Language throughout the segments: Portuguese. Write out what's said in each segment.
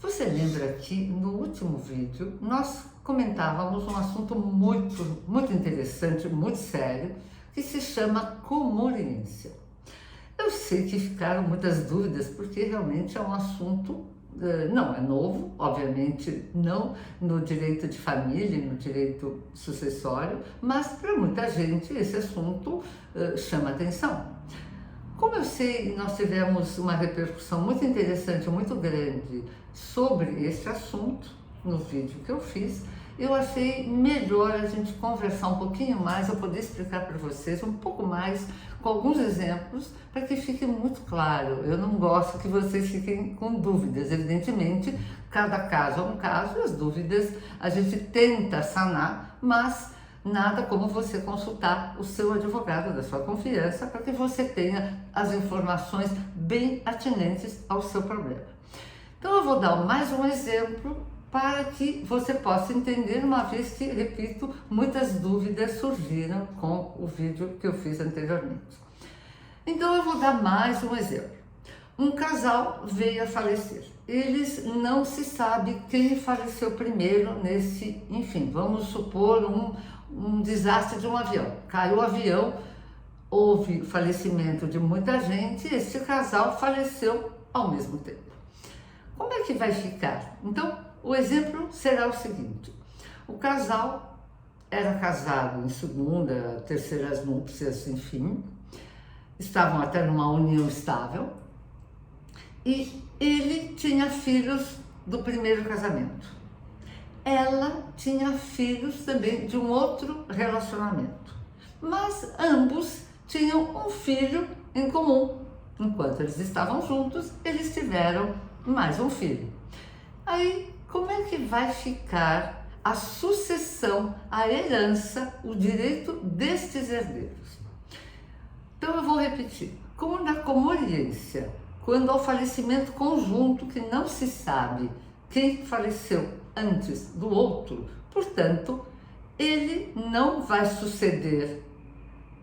Você lembra que no último vídeo nós comentávamos um assunto muito interessante, muito sério, que se chama comoriência. Eu sei que ficaram muitas dúvidas, porque realmente é um assunto, não é novo, obviamente não no direito de família, no direito sucessório, mas para muita gente esse assunto chama atenção. Como eu sei, nós tivemos uma repercussão muito interessante, muito grande sobre esse assunto no vídeo que eu fiz, eu achei melhor a gente conversar um pouquinho mais, eu poder explicar para vocês um pouco mais, com alguns exemplos, para que fique muito claro. Eu não gosto que vocês fiquem com dúvidas, evidentemente, cada caso é um caso, as dúvidas a gente tenta sanar, mas nada como você consultar o seu advogado da sua confiança para que você tenha as informações bem atinentes ao seu problema. Então eu vou dar mais um exemplo para que você possa entender, uma vez que, repito, muitas dúvidas surgiram com o vídeo que eu fiz anteriormente. Então eu vou dar mais um exemplo. Um casal veio a falecer. Eles não se sabe quem faleceu primeiro nesse, enfim, vamos supor um desastre de um avião. Caiu o avião, houve falecimento de muita gente e esse casal faleceu ao mesmo tempo. Como é que vai ficar? Então, o exemplo será o seguinte: o casal era casado em segunda, terceiras núpcias, enfim, estavam até numa união estável e ele tinha filhos do primeiro casamento. Ela tinha filhos também de um outro relacionamento, mas ambos tinham um filho em comum. Enquanto eles estavam juntos, eles tiveram mais um filho. Aí, como é que vai ficar a sucessão, a herança, o direito destes herdeiros? Então eu vou repetir. Como na comoriência, quando há o falecimento conjunto que não se sabe quem faleceu antes do outro, portanto, ele não vai suceder,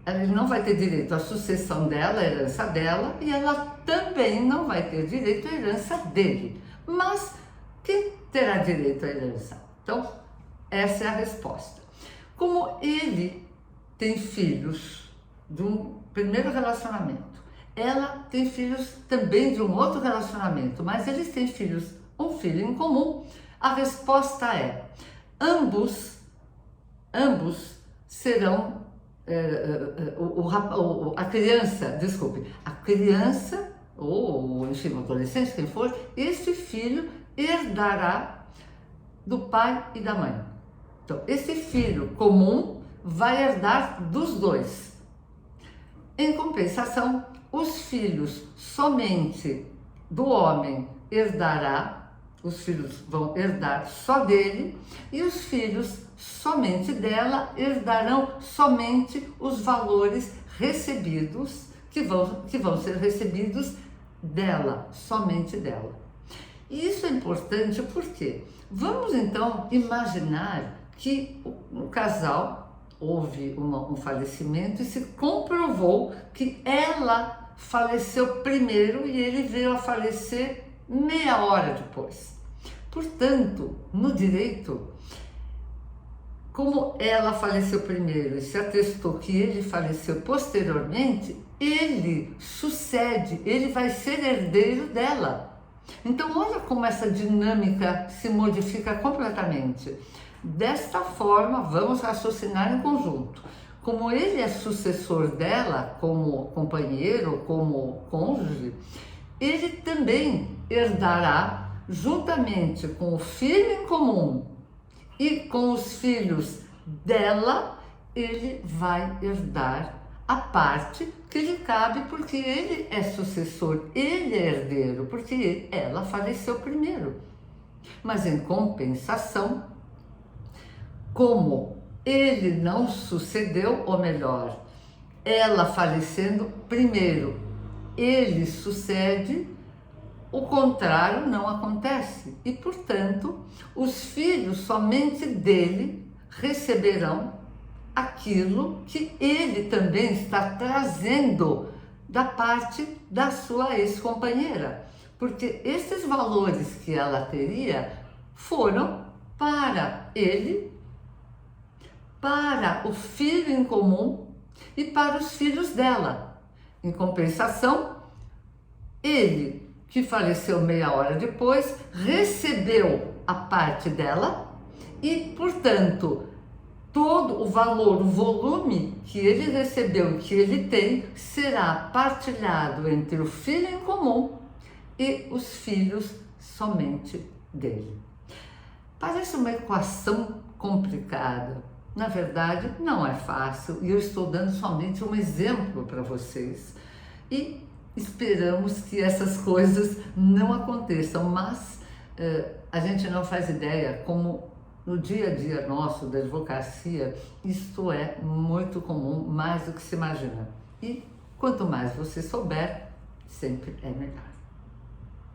ele não vai ter direito à sucessão dela, à herança dela, e ela também não vai ter direito à herança dele. Mas quem terá direito à herança? Então, essa é a resposta. Como ele tem filhos de um primeiro relacionamento, ela tem filhos também de um outro relacionamento, mas eles têm filhos, um filho em comum, a resposta é: ambos serão, a criança, ou enfim, o adolescente, quem for, esse filho herdará do pai e da mãe. Então, esse filho comum vai herdar dos dois. Em compensação, os filhos somente do homem os filhos vão herdar só dele, e os filhos somente dela herdarão somente os valores recebidos, que vão ser recebidos dela, somente dela. E isso é importante porque vamos então imaginar que no casal houve um falecimento e se comprovou que ela faleceu primeiro e ele veio a falecer meia hora depois. Portanto, no direito, como ela faleceu primeiro e se atestou que ele faleceu posteriormente, ele sucede, ele vai ser herdeiro dela. Então, olha como essa dinâmica se modifica completamente. Desta forma, vamos raciocinar em conjunto. Como ele é sucessor dela, como companheiro, como cônjuge, ele também herdará, juntamente com o filho em comum e com os filhos dela, ele vai herdar a parte que lhe cabe, porque ele é sucessor, ele é herdeiro, porque ela faleceu primeiro. Mas em compensação, como ele não sucedeu, ou melhor, ela falecendo primeiro, ele sucede, o contrário não acontece. E, portanto, os filhos somente dele receberão aquilo que ele também está trazendo da parte da sua ex-companheira. porque esses valores que ela teria foram para ele, para o filho em comum e para os filhos dela. Em compensação, ele, que faleceu meia hora depois, recebeu a parte dela e, portanto, todo o valor, o volume que ele recebeu e que ele tem será partilhado entre o filho em comum e os filhos somente dele. Parece uma equação complicada. Na verdade, não é fácil e eu estou dando somente um exemplo para vocês. E esperamos que essas coisas não aconteçam, mas a gente não faz ideia como no dia a dia nosso da advocacia isto é muito comum, mais do que se imagina. E quanto mais você souber, sempre é melhor.